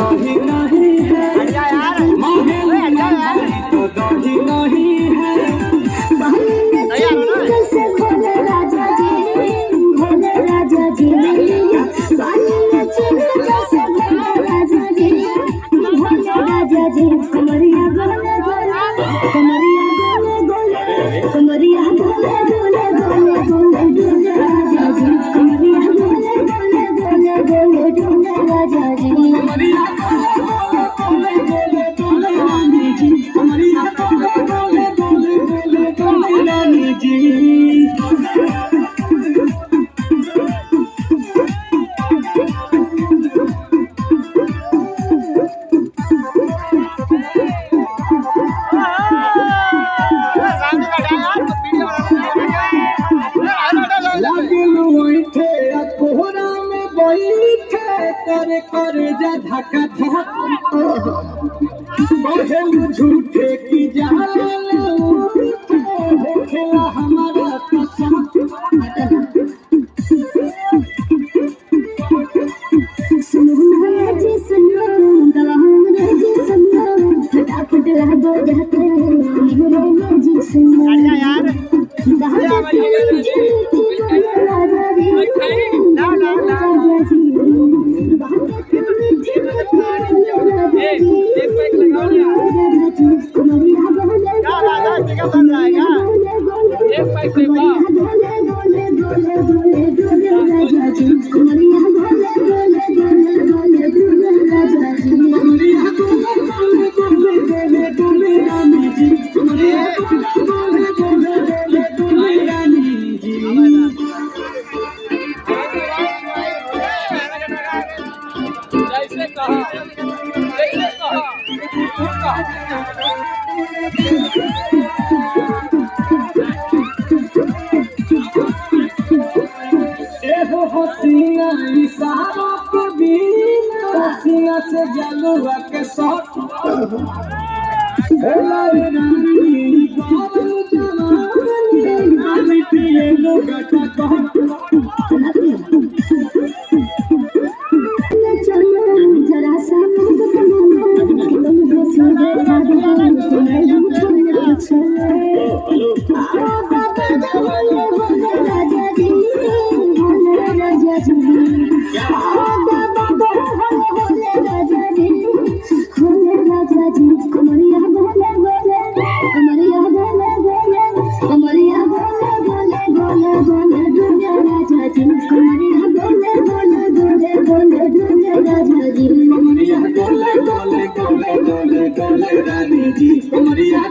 दही नहीं है, महल नहीं तो दही नहीं है। कैसे भोले राजा जी, भोले राजा जी, पानी में चले कैसे भोले राजा जी, भोले राजा जी। कमरिया गोले गोले, कमरिया गोले गोले, कमरिया गोले गोले गोले गोले डोले राजा जी, कमरिया गोले गोले गोले गोले डोले राजा जी, कमरिया गोले गोले गोले गोले रानी जी, कमरिया गोले गोले गोले गोले गोले रानी जी। कोहरा में बैठे कर कर जा धक्का धक, पहल झूठे की जाला हमारा कसम। सुनो जी सुनो, दवा हमरे जी सुनो, फटाफट ला दो जाते हमरे जी सुनो। हसीना इशारा के बिना हसीना से जलवा के शॉट रानी बाबू जवानी रानी पिए लोग जरा सा रानी जी, कमरिया